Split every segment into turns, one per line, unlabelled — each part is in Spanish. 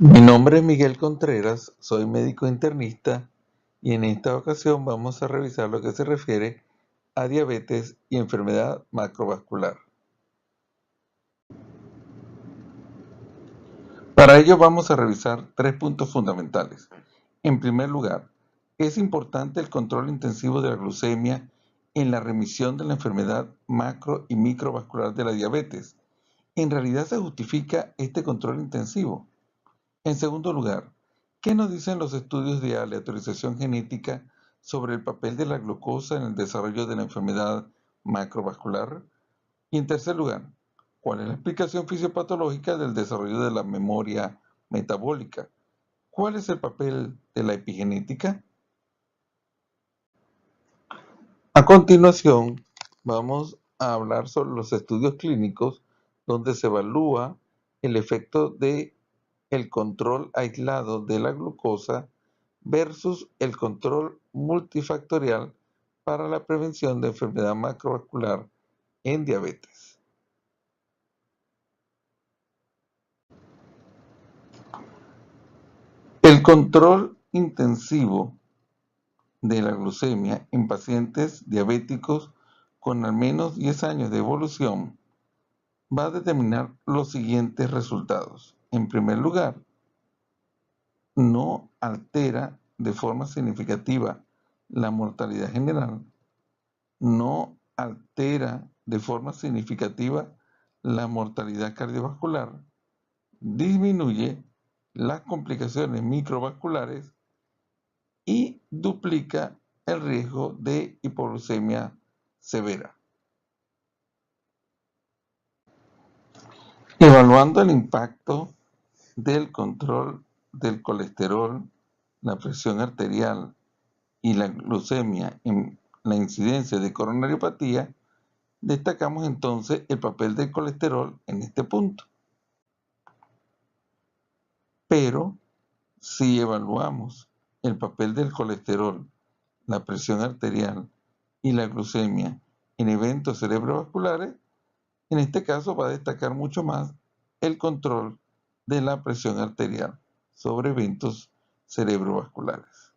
Mi nombre es Miguel Contreras, soy médico internista y en esta ocasión vamos a revisar lo que se refiere a diabetes y enfermedad macrovascular. Para ello vamos a revisar tres puntos fundamentales. En primer lugar, es importante el control intensivo de la glucemia en la remisión de la enfermedad macro y microvascular de la diabetes. ¿En realidad se justifica este control intensivo? En segundo lugar, ¿qué nos dicen los estudios de aleatorización genética sobre el papel de la glucosa en el desarrollo de la enfermedad macrovascular? Y en tercer lugar, ¿cuál es la explicación fisiopatológica del desarrollo de la memoria metabólica? ¿Cuál es el papel de la epigenética? A continuación, vamos a hablar sobre los estudios clínicos donde se evalúa el efecto de el control aislado de la glucosa versus el control multifactorial para la prevención de enfermedad macrovascular en diabetes. El control intensivo de la glucemia en pacientes diabéticos con al menos 10 años de evolución va a determinar los siguientes resultados. En primer lugar, no altera de forma significativa la mortalidad general, no altera de forma significativa la mortalidad cardiovascular, disminuye las complicaciones microvasculares y duplica el riesgo de hipoglucemia severa. Evaluando el impacto del control del colesterol, la presión arterial y la glucemia en la incidencia de coronariopatía, destacamos entonces el papel del colesterol en este punto. Pero si evaluamos el papel del colesterol, la presión arterial y la glucemia en eventos cerebrovasculares, en este caso va a destacar mucho más el control de la presión arterial sobre eventos cerebrovasculares.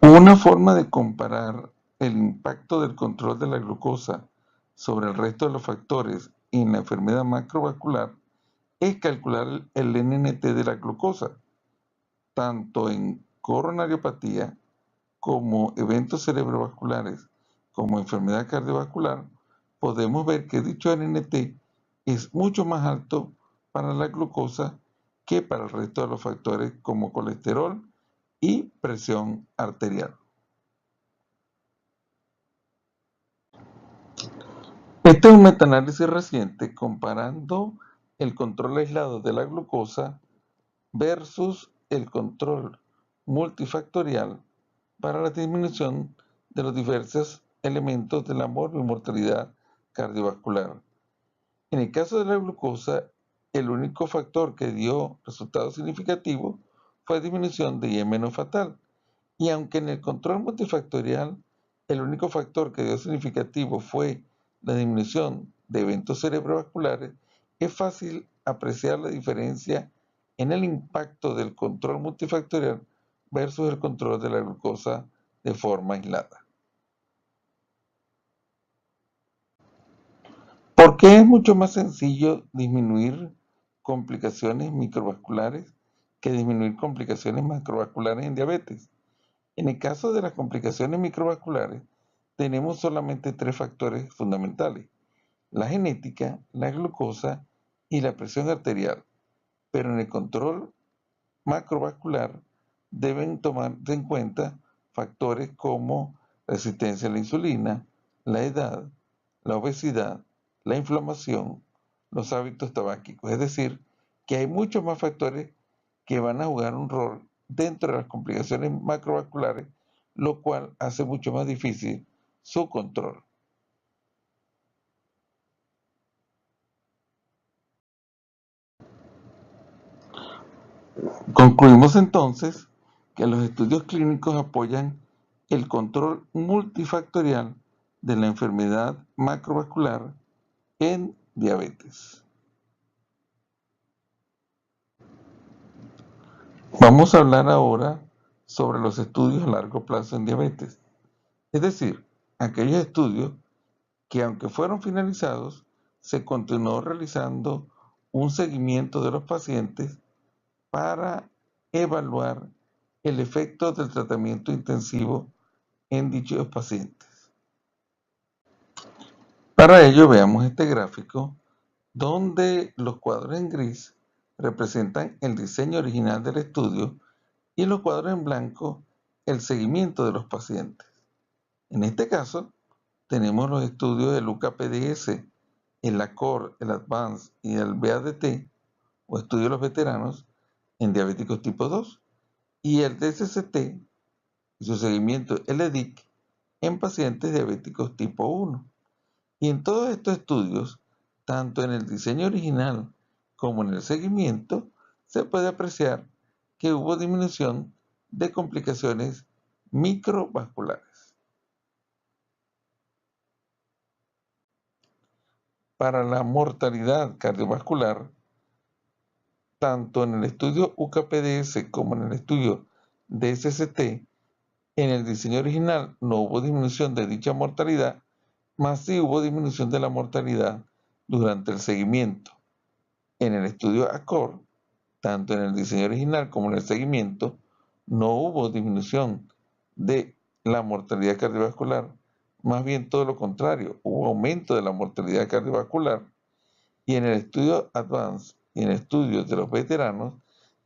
Una forma de comparar el impacto del control de la glucosa sobre el resto de los factores en la enfermedad macrovascular es calcular el NNT de la glucosa, tanto en coronariopatía como eventos cerebrovasculares como enfermedad cardiovascular. Podemos ver que dicho NNT es mucho más alto para la glucosa que para el resto de los factores como colesterol y presión arterial. Este es un metaanálisis reciente comparando el control aislado de la glucosa versus el control multifactorial para la disminución de los diversos elementos de la mortalidad cardiovascular. En el caso de la glucosa, el único factor que dio resultados significativos fue disminución de IM fatal. Y aunque en el control multifactorial el único factor que dio significativo fue la disminución de eventos cerebrovasculares, es fácil apreciar la diferencia en el impacto del control multifactorial versus el control de la glucosa de forma aislada. ¿Por qué es mucho más sencillo disminuir complicaciones microvasculares que disminuir complicaciones macrovasculares en diabetes? En el caso de las complicaciones microvasculares, tenemos solamente tres factores fundamentales: la genética, la glucosa y la presión arterial. Pero en el control macrovascular deben tomarse en cuenta factores como resistencia a la insulina, la edad, la obesidad, la inflamación, los hábitos tabáquicos. Es decir, que hay muchos más factores que van a jugar un rol dentro de las complicaciones macrovasculares, lo cual hace mucho más difícil su control. Concluimos entonces que los estudios clínicos apoyan el control multifactorial de la enfermedad macrovascular en diabetes. Vamos a hablar ahora sobre los estudios a largo plazo en diabetes, es decir, aquellos estudios que aunque fueron finalizados, se continuó realizando un seguimiento de los pacientes para evaluar el efecto del tratamiento intensivo en dichos pacientes. Para ello veamos este gráfico donde los cuadros en gris representan el diseño original del estudio y los cuadros en blanco el seguimiento de los pacientes. En este caso, tenemos los estudios del UKPDS, el ACORD, el ADVANCE y el BADT, o estudio de los veteranos, en diabéticos tipo 2, y el DSCT y su seguimiento, el EDIC, en pacientes diabéticos tipo 1. Y en todos estos estudios, tanto en el diseño original como en el seguimiento, se puede apreciar que hubo disminución de complicaciones microvasculares. Para la mortalidad cardiovascular, tanto en el estudio UKPDS como en el estudio DSCT, en el diseño original no hubo disminución de dicha mortalidad, mas sí hubo disminución de la mortalidad durante el seguimiento. En el estudio ACORD, tanto en el diseño original como en el seguimiento, no hubo disminución de la mortalidad cardiovascular, más bien todo lo contrario, hubo aumento de la mortalidad cardiovascular. Y en el estudio ADVANCE y en el estudio de los veteranos,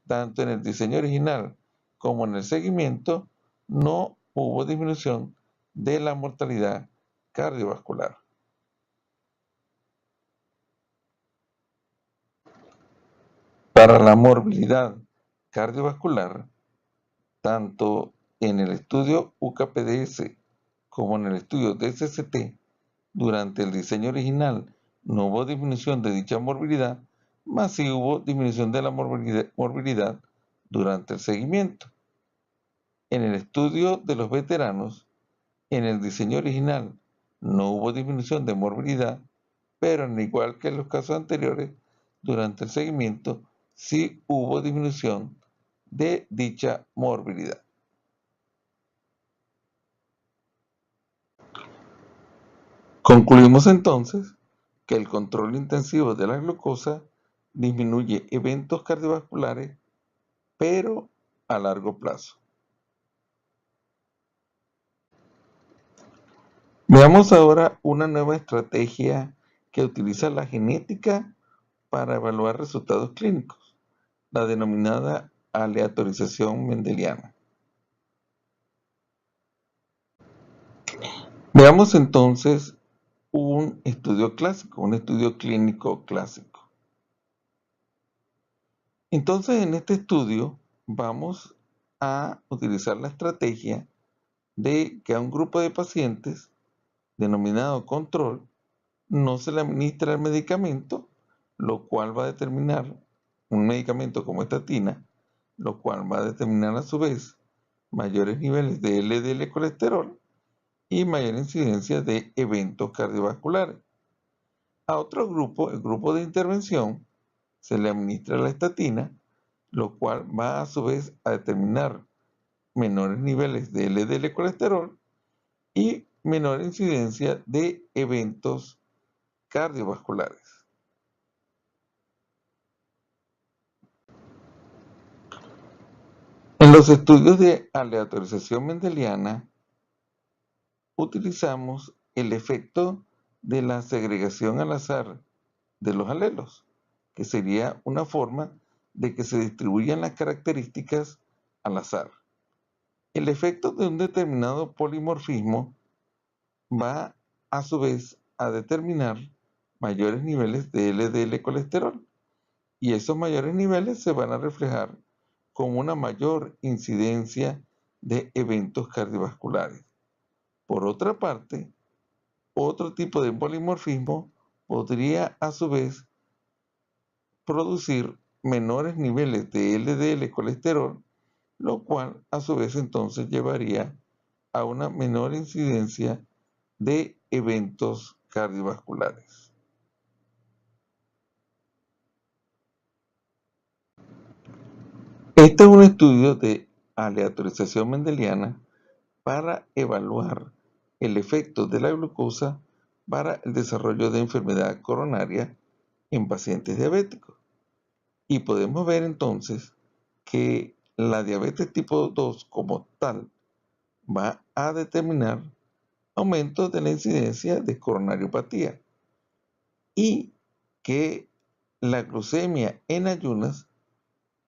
tanto en el diseño original como en el seguimiento, no hubo disminución de la mortalidad cardiovascular. Para la morbilidad cardiovascular, tanto en el estudio UKPDS como en el estudio DSCT, durante el diseño original no hubo disminución de dicha morbilidad, mas sí hubo disminución de la morbilidad durante el seguimiento. En el estudio de los veteranos, en el diseño original no hubo disminución de morbilidad, pero al igual que en los casos anteriores, durante el seguimiento sí hubo disminución de dicha morbilidad. Concluimos entonces que el control intensivo de la glucosa disminuye eventos cardiovasculares, pero a largo plazo. Veamos ahora una nueva estrategia que utiliza la genética para evaluar resultados clínicos, la denominada aleatorización mendeliana. Veamos entonces un estudio clásico, un estudio clínico clásico. Entonces, en este estudio vamos a utilizar la estrategia de que a un grupo de pacientes, denominado control, no se le administra el medicamento, lo cual va a determinar un medicamento como estatina, lo cual va a determinar a su vez mayores niveles de LDL colesterol y mayor incidencia de eventos cardiovasculares. A otro grupo, el grupo de intervención, se le administra la estatina, lo cual va a su vez a determinar menores niveles de LDL colesterol y menor incidencia de eventos cardiovasculares. En los estudios de aleatorización mendeliana, utilizamos el efecto de la segregación al azar de los alelos, que sería una forma de que se distribuyan las características al azar. El efecto de un determinado polimorfismo va a su vez a determinar mayores niveles de LDL colesterol y esos mayores niveles se van a reflejar con una mayor incidencia de eventos cardiovasculares. Por otra parte, otro tipo de polimorfismo podría a su vez producir menores niveles de LDL colesterol, lo cual a su vez entonces llevaría a una menor incidencia de eventos cardiovasculares. Este es un estudio de aleatorización mendeliana para evaluar el efecto de la glucosa para el desarrollo de enfermedad coronaria en pacientes diabéticos. Y podemos ver entonces que la diabetes tipo 2 como tal va a determinar aumento de la incidencia de coronariopatía y que la glucemia en ayunas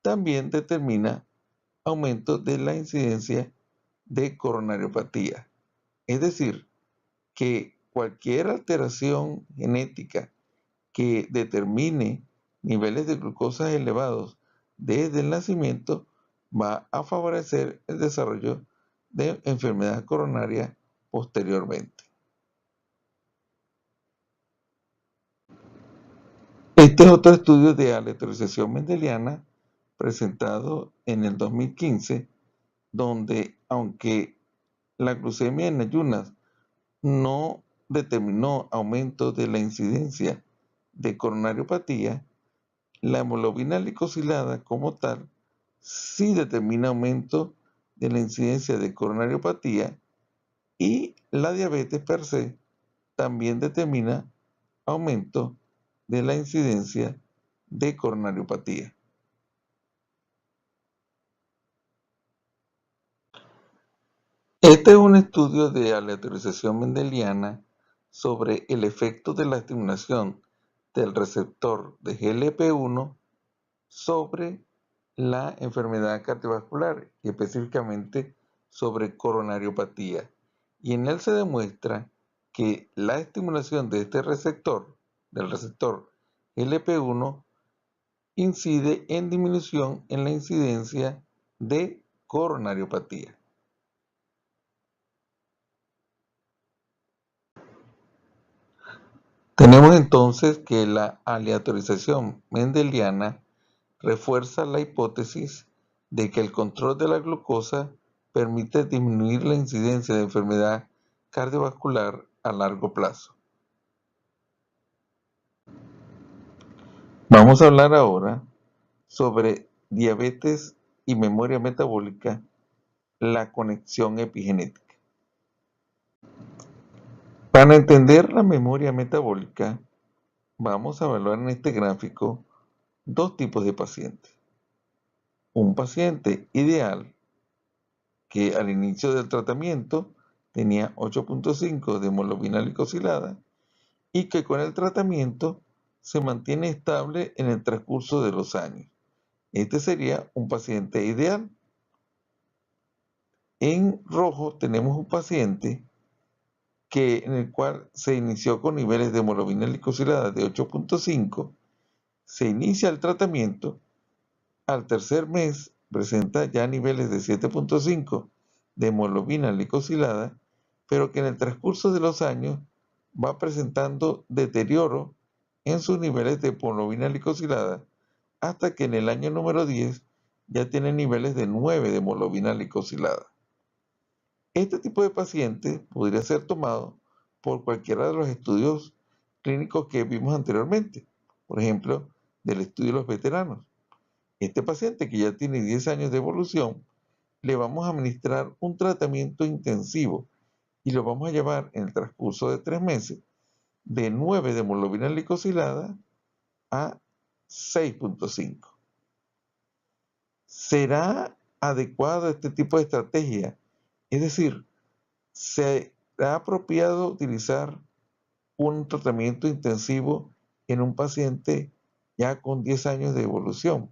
también determina aumento de la incidencia de coronariopatía. Es decir, que cualquier alteración genética que determine niveles de glucosa elevados desde el nacimiento va a favorecer el desarrollo de enfermedad coronaria posteriormente. Este es otro estudio de aleatorización mendeliana presentado en el 2015, donde aunque la glucemia en ayunas no determinó aumento de la incidencia de coronariopatía, la hemoglobina glicosilada como tal sí determina aumento de la incidencia de coronariopatía y la diabetes per se también determina aumento de la incidencia de coronariopatía. Este es un estudio de aleatorización mendeliana sobre el efecto de la estimulación del receptor de GLP-1 sobre la enfermedad cardiovascular y específicamente sobre coronariopatía. Y en él se demuestra que la estimulación de este receptor, del receptor GLP-1, incide en disminución en la incidencia de coronariopatía. Tenemos entonces que la aleatorización mendeliana refuerza la hipótesis de que el control de la glucosa permite disminuir la incidencia de enfermedad cardiovascular a largo plazo. Vamos a hablar ahora sobre diabetes y memoria metabólica, la conexión epigenética. Para entender la memoria metabólica, vamos a evaluar en este gráfico dos tipos de pacientes. Un paciente ideal que al inicio del tratamiento tenía 8.5 de hemoglobina glicosilada y que con el tratamiento se mantiene estable en el transcurso de los años. Este sería un paciente ideal. En rojo tenemos un paciente en el cual se inició con niveles de hemoglobina glicosilada de 8.5, se inicia el tratamiento, al tercer mes presenta ya niveles de 7.5 de hemoglobina glicosilada, pero que en el transcurso de los años va presentando deterioro en sus niveles de hemoglobina glicosilada hasta que en el año número 10 ya tiene niveles de 9 de hemoglobina glicosilada. Este tipo de paciente podría ser tomado por cualquiera de los estudios clínicos que vimos anteriormente, por ejemplo, del estudio de los veteranos. Este paciente que ya tiene 10 años de evolución, le vamos a administrar un tratamiento intensivo y lo vamos a llevar en el transcurso de 3 meses de 9 de hemoglobina glicosilada a 6.5. ¿Será adecuado este tipo de estrategia? Es decir, ¿será apropiado utilizar un tratamiento intensivo en un paciente ya con 10 años de evolución?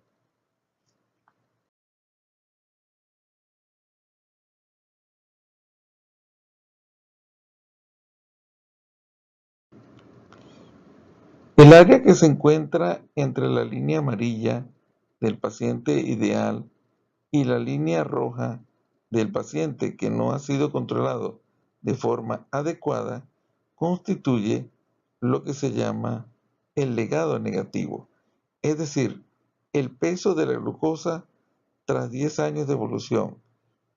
El área que se encuentra entre la línea amarilla del paciente ideal y la línea roja del paciente que no ha sido controlado de forma adecuada constituye lo que se llama el legado negativo, es decir, el peso de la glucosa tras 10 años de evolución,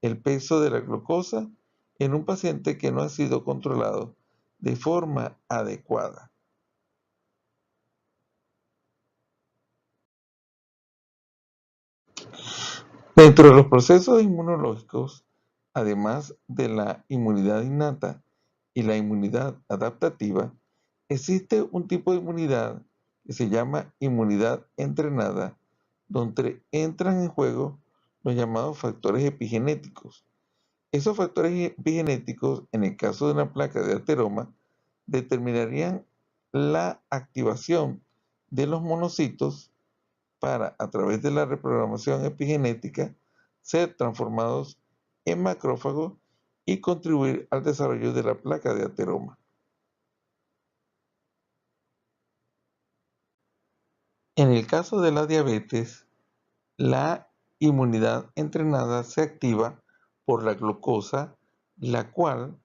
el peso de la glucosa en un paciente que no ha sido controlado de forma adecuada. Dentro de los procesos inmunológicos, además de la inmunidad innata y la inmunidad adaptativa, existe un tipo de inmunidad que se llama inmunidad entrenada, donde entran en juego los llamados factores epigenéticos. Esos factores epigenéticos, en el caso de una placa de ateroma, determinarían la activación de los monocitos para, a través de la reprogramación epigenética, ser transformados en macrófagos y contribuir al desarrollo de la placa de ateroma. En el caso de la diabetes, la inmunidad entrenada se activa por la glucosa, la cual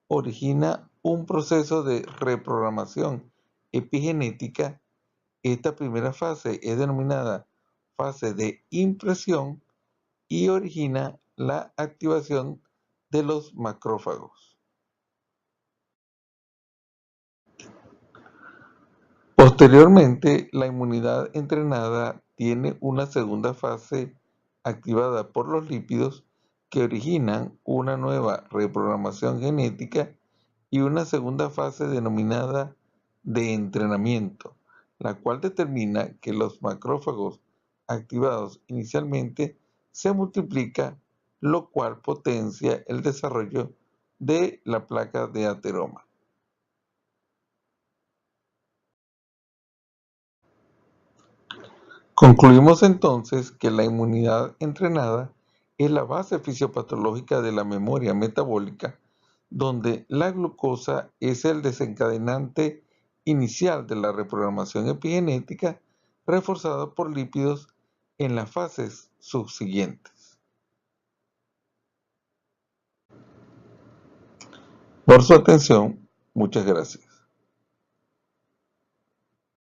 origina un proceso de reprogramación epigenética. Esta primera fase es denominada fase de impresión y origina la activación de los macrófagos. Posteriormente, la inmunidad entrenada tiene una segunda fase activada por los lípidos que originan una nueva reprogramación genética y una segunda fase denominada de entrenamiento, la cual determina que los macrófagos activados inicialmente se multiplican, lo cual potencia el desarrollo de la placa de ateroma. Concluimos entonces que la inmunidad entrenada es la base fisiopatológica de la memoria metabólica, donde la glucosa es el desencadenante inicial de la reprogramación epigenética, reforzada por lípidos en las fases subsiguientes. Por su atención, muchas gracias.